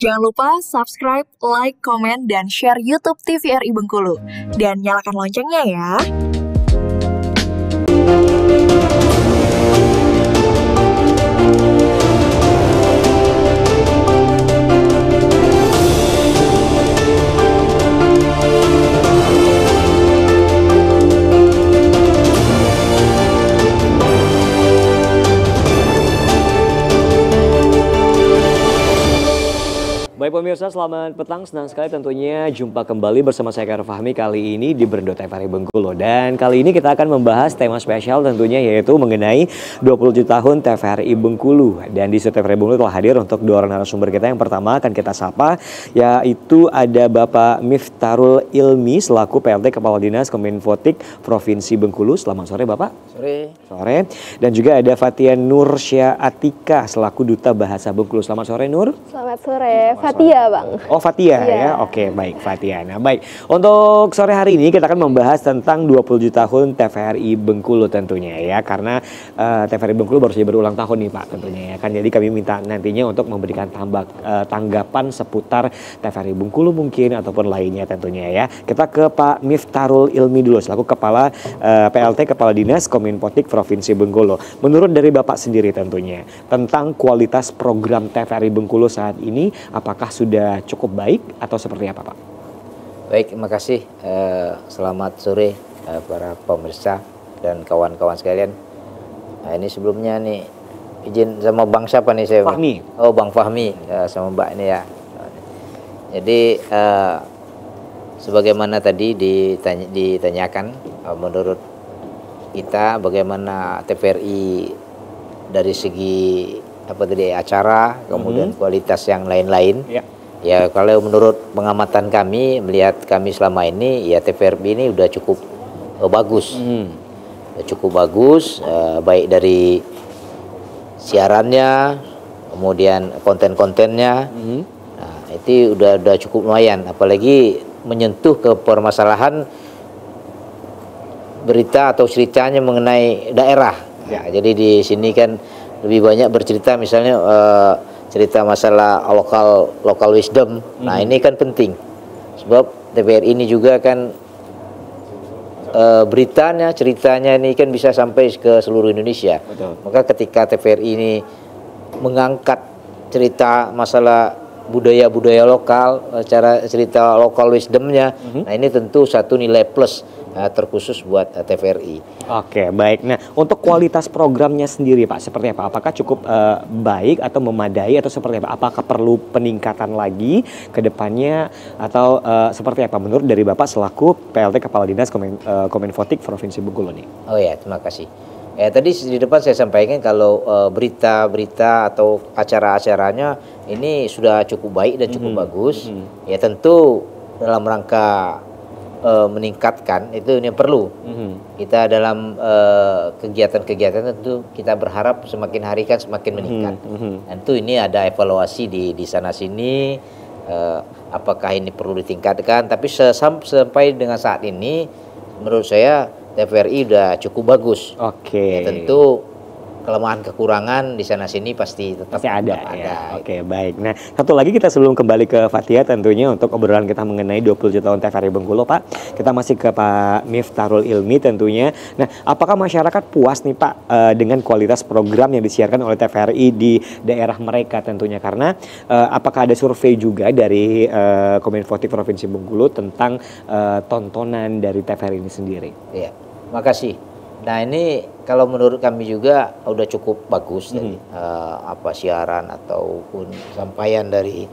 Jangan lupa subscribe, like, komen, dan share YouTube TVRI Bengkulu. Dan nyalakan loncengnya ya. Baik pemirsa, selamat petang. Senang sekali tentunya jumpa kembali bersama saya Khairul Fahmi kali ini di Berndo TVRI Bengkulu. Dan kali ini kita akan membahas tema spesial tentunya, yaitu mengenai 27 tahun TVRI Bengkulu. Dan di TVRI Bengkulu telah hadir untuk dua orang narasumber kita. Yang pertama akan kita sapa, yaitu ada Bapak Miftarul Ilmi selaku PLT Kepala Dinas Kominfotik Provinsi Bengkulu. Selamat sore Bapak. Sore. Dan juga ada Fatia Nursya Atika selaku Duta Bahasa Bengkulu. Selamat sore Nur. Selamat sore. Fatia Bang. Oh Fatia ya, oke baik Fatia. Nah baik, untuk sore hari ini kita akan membahas tentang 27 tahun TVRI Bengkulu tentunya ya. Karena TVRI Bengkulu baru saja berulang tahun nih Pak tentunya ya kan. Jadi kami minta nantinya untuk memberikan tanggapan seputar TVRI Bengkulu mungkin ataupun lainnya tentunya ya. Kita ke Pak Miftarul Ilmi dulu selaku Kepala PLT Kepala Dinas Kominfotik Provinsi Bengkulu. Menurut dari Bapak sendiri tentunya tentang kualitas program TVRI Bengkulu saat ini, apakah sudah cukup baik atau seperti apa Pak? Baik, terima kasih. Selamat sore para pemirsa dan kawan-kawan sekalian. Nah, ini sebelumnya nih izin sama Bang siapa nih saya? Fahmi. Oh Bang Fahmi sama Mbak ini ya. Jadi sebagaimana tadi ditanyakan, menurut kita bagaimana TVRI dari segi acara, kemudian kualitas yang lain-lain. Ya kalau menurut pengamatan kami, melihat kami selama ini, ya TVRI ini udah cukup bagus. Udah cukup bagus, baik dari siarannya, kemudian konten-kontennya. Nah, itu udah cukup lumayan, apalagi menyentuh ke permasalahan berita atau ceritanya mengenai daerah. Ya, jadi di sini kan lebih banyak bercerita misalnya cerita masalah lokal wisdom. Nah ini kan penting sebab TVRI ini juga kan ceritanya ini kan bisa sampai ke seluruh Indonesia. Betul. Maka ketika TVRI ini mengangkat cerita masalah budaya lokal, cerita lokal wisdomnya, nah ini tentu satu nilai plus terkhusus buat TVRI. Oke, baik. Nah, untuk kualitas programnya sendiri Pak, seperti apa? Apakah cukup baik atau memadai atau seperti apa? Apakah perlu peningkatan lagi ke depannya atau seperti apa menurut dari Bapak selaku PLT Kepala Dinas Kominfotik Provinsi Bengkulu nih? Oh ya, terima kasih. Tadi di depan saya sampaikan kalau berita-berita atau acara-acaranya ini sudah cukup baik dan cukup bagus. Ya tentu dalam rangka meningkatkan itu yang perlu. Kita dalam kegiatan-kegiatan tentu kita berharap semakin hari kan semakin meningkat. Tentu ini ada evaluasi di sana sini, apakah ini perlu ditingkatkan. Tapi sampai dengan saat ini menurut saya TVRI udah cukup bagus. Ya, tentu kelemahan kekurangan di sana sini pasti ada. Ya. Oke, baik. Nah, satu lagi kita sebelum kembali ke Fatia tentunya untuk obrolan kita mengenai 27 tahun TVRI Bengkulu Pak. Kita masih ke Pak Miftarul Ilmi tentunya. Nah, apakah masyarakat puas nih Pak dengan kualitas program yang disiarkan oleh TVRI di daerah mereka tentunya? Karena apakah ada survei juga dari Kominfotik Provinsi Bengkulu tentang tontonan dari TVRI ini sendiri? Iya, makasih. Nah ini kalau menurut kami juga udah cukup bagus dari siaran ataupun sampaian dari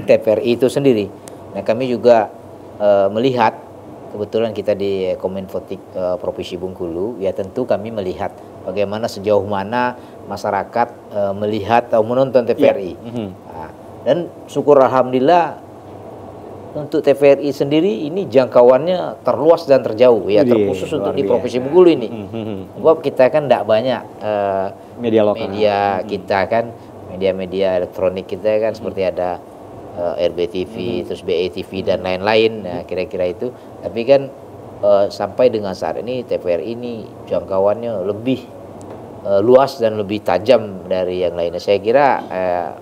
TVRI itu sendiri. Nah kami juga melihat, kebetulan kita di Kominfotik Provinsi Bengkulu, ya tentu kami melihat bagaimana sejauh mana masyarakat melihat atau menonton TVRI. Nah, dan syukur alhamdulillah untuk TVRI sendiri ini jangkauannya terluas dan terjauh ya, terkhusus untuk di Provinsi Bengkulu ini. Sebab kita kan tidak banyak media lokal. Kita kan media elektronik kita kan seperti ada RBTV, terus BETV dan lain-lain. Nah, kira-kira itu. Tapi kan sampai dengan saat ini TVRI ini jangkauannya lebih luas dan lebih tajam dari yang lainnya. Saya kira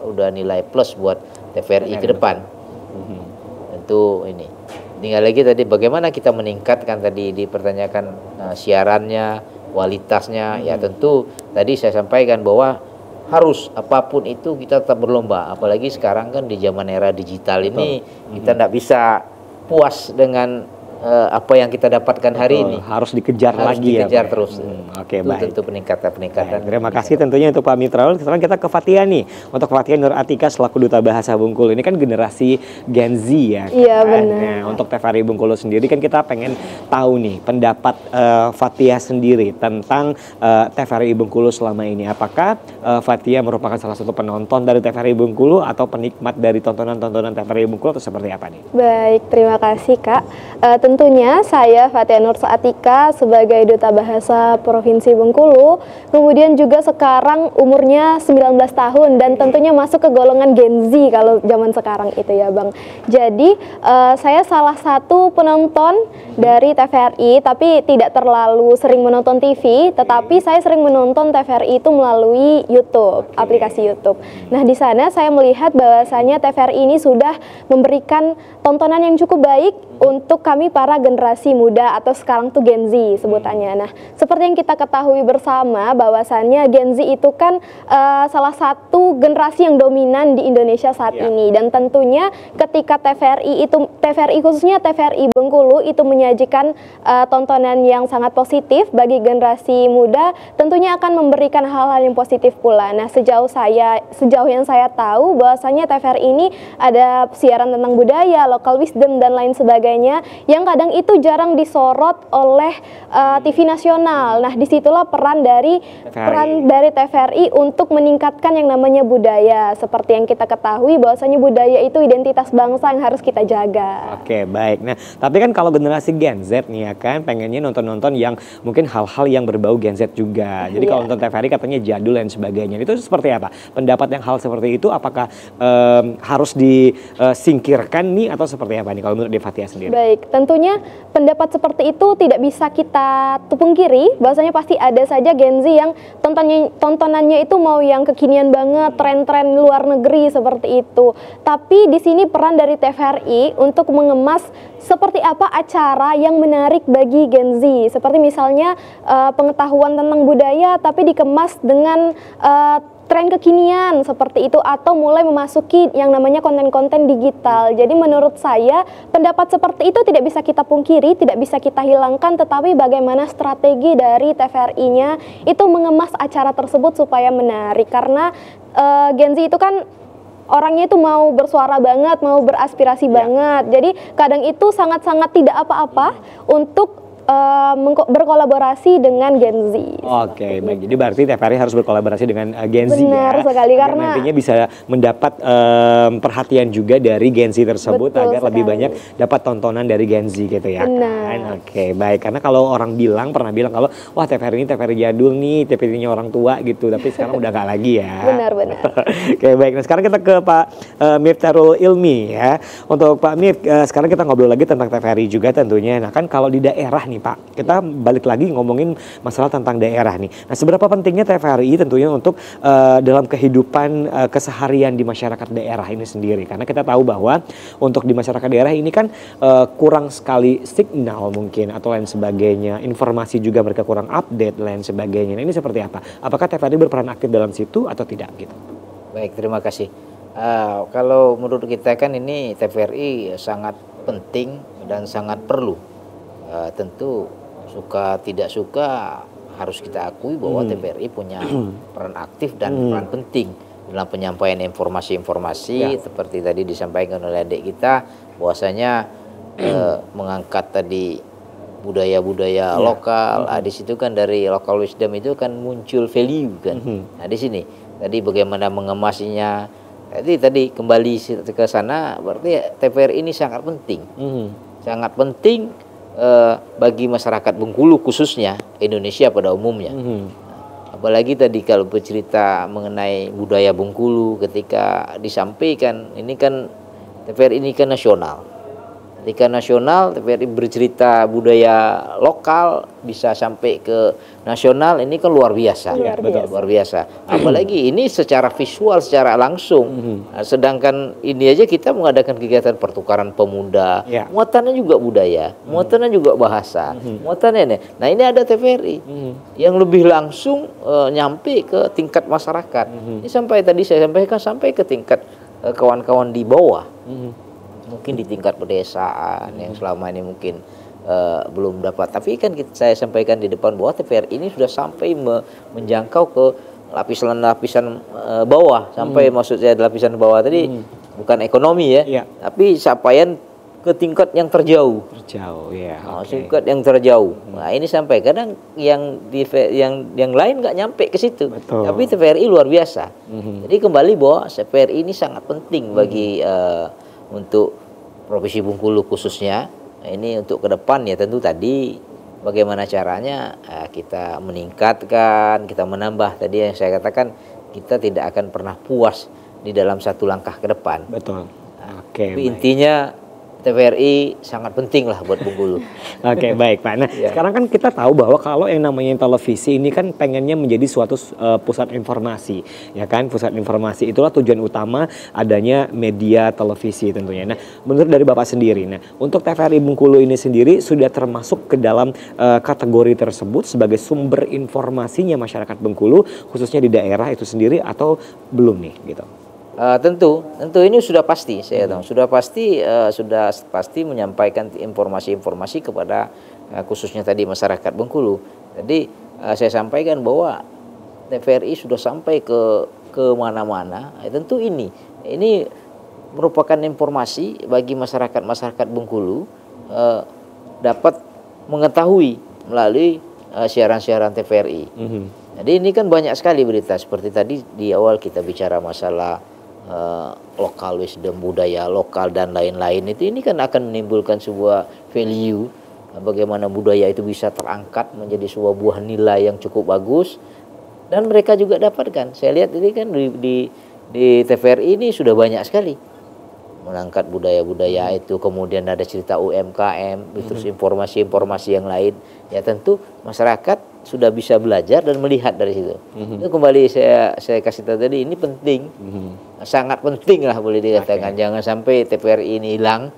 udah nilai plus buat TVRI ke depan. Tentu ini. Tinggal lagi tadi bagaimana kita meningkatkan tadi dipertanyakan siarannya, kualitasnya. Ya tentu tadi saya sampaikan bahwa harus apapun itu kita tetap berlomba. Apalagi sekarang kan di zaman era digital ini kita tidak bisa puas dengan apa yang kita dapatkan hari ini. Harus dikejar lagi dikejar ya, terus. Oke, itu baik. tentu peningkatan. Terima kasih tentunya untuk Pak Mitra. Sekarang kita ke Fatia nih. Untuk Fatia Nur Atika selaku Duta Bahasa Bengkulu, ini kan generasi Gen Z ya. Iya, kan? benar. Nah, untuk TVRI Bengkulu sendiri kan kita pengen tahu nih pendapat Fatia sendiri tentang TVRI Bengkulu selama ini. Apakah Fatia merupakan salah satu penonton dari TVRI Bengkulu atau penikmat dari tontonan-tontonan TVRI Bengkulu atau seperti apa nih? Baik, terima kasih Kak. Tentunya saya Fatia Nur Atika sebagai Duta Bahasa Provinsi Bengkulu, kemudian juga sekarang umurnya 19 tahun dan tentunya masuk ke golongan Gen Z kalau zaman sekarang itu ya Bang. Jadi saya salah satu penonton dari TVRI, tapi tidak terlalu sering menonton TV, tetapi saya sering menonton TVRI itu melalui YouTube, aplikasi YouTube. Nah, di sana saya melihat bahwasanya TVRI ini sudah memberikan tontonan yang cukup baik untuk kami para generasi muda atau sekarang tuh Gen Z sebutannya. Nah, seperti yang kita ketahui bersama bahwasannya Gen Z itu kan salah satu generasi yang dominan di Indonesia saat ini, dan tentunya ketika TVRI khususnya TVRI Bengkulu itu menyajikan tontonan yang sangat positif bagi generasi muda, tentunya akan memberikan hal-hal yang positif pula. Nah, sejauh yang saya tahu bahwasanya TVRI ini ada siaran tentang budaya, local wisdom dan lain sebagainya yang kadang itu jarang disorot oleh TV nasional. Nah, disitulah peran dari TVRI untuk meningkatkan yang namanya budaya. Seperti yang kita ketahui bahwasanya budaya itu identitas bangsa yang harus kita jaga. Oke, baik. Nah, tapi kan kalau generasi Gen Z nih ya kan pengennya nonton-nonton yang mungkin hal-hal yang berbau Gen Z juga. Jadi kalau nonton TVRI katanya jadul dan sebagainya. Itu seperti apa? Pendapat yang hal seperti itu apakah harus disingkirkan nih atau seperti apa nih kalau menurut Fatia sendiri? Baik, tentunya pendapat seperti itu tidak bisa kita pungkiri, bahwasanya pasti ada saja Gen Z yang tontonannya itu mau yang kekinian banget, tren-tren luar negeri seperti itu. Tapi di sini peran dari TVRI untuk mengemas seperti apa acara yang menarik bagi Gen Z. Seperti misalnya pengetahuan tentang budaya tapi dikemas dengan tren kekinian seperti itu, atau mulai memasuki yang namanya konten-konten digital. Jadi menurut saya pendapat seperti itu tidak bisa kita pungkiri, tidak bisa kita hilangkan, tetapi bagaimana strategi dari TVRI-nya itu mengemas acara tersebut supaya menarik. Karena Gen Z itu kan orangnya itu mau bersuara banget, mau beraspirasi banget. Jadi kadang itu sangat-sangat tidak apa-apa untuk berkolaborasi dengan Gen Z. Oke, baik. Jadi berarti TVRI harus berkolaborasi dengan Gen Z. Benar sekali, agar karena nantinya bisa mendapat perhatian juga dari Gen Z tersebut. Betul agar sekali. lebih banyak dapat tontonan dari Gen Z gitu ya. Benar. Kan? Oke, baik. Karena kalau orang pernah bilang kalau wah TVRI ini TVRI jadul nih, TVRI-nya orang tua gitu. Tapi sekarang udah nggak lagi ya. Benar-benar. Oke, baik. Nah, sekarang kita ke Pak Miftahul Ilmi ya. Untuk Pak Mif, sekarang kita ngobrol lagi tentang TVRI juga tentunya. Nah, kan kalau di daerah nih Pak, kita balik lagi ngomongin masalah tentang daerah nih. Nah, seberapa pentingnya TVRI tentunya untuk dalam kehidupan keseharian di masyarakat daerah ini sendiri? Karena kita tahu bahwa untuk di masyarakat daerah ini kan kurang sekali signal mungkin atau lain sebagainya. Informasi juga mereka kurang update lain sebagainya. Nah, ini seperti apa? Apakah TVRI berperan aktif dalam situ atau tidak gitu? Baik, terima kasih. Kalau menurut kita kan ini TVRI sangat penting dan sangat perlu. Tentu suka tidak suka harus kita akui bahwa TVRI punya peran aktif dan peran penting dalam penyampaian informasi-informasi seperti tadi disampaikan oleh adik kita, bahwasanya mengangkat tadi budaya-budaya lokal. Di situ kan dari local wisdom itu kan muncul value kan. Nah, di sini tadi bagaimana mengemasinya. Tadi kembali ke sana, berarti TVRI ini sangat penting. Sangat penting bagi masyarakat Bengkulu khususnya, Indonesia pada umumnya. Apalagi tadi kalau bercerita mengenai budaya Bengkulu ketika disampaikan, ini kan TVRI ini kan nasional. Ketika nasional, TVRI bercerita budaya lokal bisa sampai ke nasional, ini kan luar biasa. Luar biasa. Luar biasa. Apalagi ini secara visual, secara langsung. Nah, sedangkan ini aja kita mengadakan kegiatan pertukaran pemuda, muatannya juga budaya, muatannya juga bahasa, muatannya ini. Nah ini ada TVRI yang lebih langsung nyampe ke tingkat masyarakat. Ini sampai tadi saya sampaikan sampai ke tingkat kawan-kawan di bawah. Mungkin di tingkat pedesaan yang selama ini mungkin belum dapat. Tapi kan saya sampaikan di depan bahwa TVRI ini sudah sampai menjangkau ke lapisan-lapisan bawah. Sampai maksud saya lapisan bawah tadi bukan ekonomi ya. Tapi capaian ke tingkat yang terjauh. Tingkat yang terjauh. Nah, ini sampai kadang yang lain nggak nyampe ke situ. Tapi TVRI luar biasa. Jadi kembali bahwa TVRI ini sangat penting bagi untuk Provinsi Bengkulu khususnya. Ini untuk ke depan ya tentu tadi bagaimana caranya kita meningkatkan, kita menambah. Tadi yang saya katakan kita tidak akan pernah puas di dalam satu langkah ke depan. Tapi intinya TVRI sangat penting lah buat Bengkulu. Baik Pak. Nah sekarang kan kita tahu bahwa kalau yang namanya televisi ini kan pengennya menjadi suatu pusat informasi, ya kan? Pusat informasi itulah tujuan utama adanya media televisi tentunya. Nah menurut dari Bapak sendiri, nah untuk TVRI Bengkulu ini sendiri sudah termasuk ke dalam kategori tersebut sebagai sumber informasinya masyarakat Bengkulu khususnya di daerah itu sendiri atau belum nih gitu? Tentu ini sudah pasti saya tahu, sudah pasti menyampaikan informasi-informasi kepada khususnya tadi masyarakat Bengkulu. Jadi saya sampaikan bahwa TVRI sudah sampai ke mana-mana. Tentu ini merupakan informasi bagi masyarakat Bengkulu dapat mengetahui melalui siaran-siaran TVRI. Jadi ini kan banyak sekali berita seperti tadi di awal kita bicara masalah lokal wisdom, budaya lokal dan lain-lain. Ini kan akan menimbulkan sebuah value bagaimana budaya itu bisa terangkat menjadi sebuah buah nilai yang cukup bagus dan mereka juga dapatkan. Saya lihat ini kan di TVRI ini sudah banyak sekali mengangkat budaya-budaya itu, kemudian ada cerita UMKM, terus informasi-informasi yang lain. Ya tentu masyarakat sudah bisa belajar dan melihat dari situ. Itu kembali saya kasih tahu tadi, ini penting, sangat penting lah boleh dikatakan. Jangan sampai TVRI ini hilang,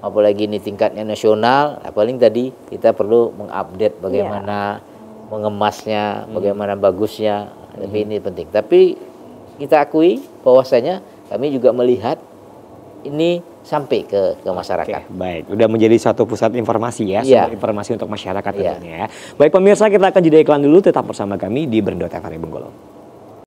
apalagi ini tingkatnya nasional. Paling tadi kita perlu mengupdate bagaimana mengemasnya, bagaimana bagusnya. Tapi ini penting. Tapi kita akui bahwasanya kami juga melihat ini sampai ke masyarakat. Baik, udah menjadi satu pusat informasi ya, sumber informasi untuk masyarakat tentunya ya. Baik pemirsa, kita akan jeda iklan dulu, tetap bersama kami di Berndo TVRI Bengkulu.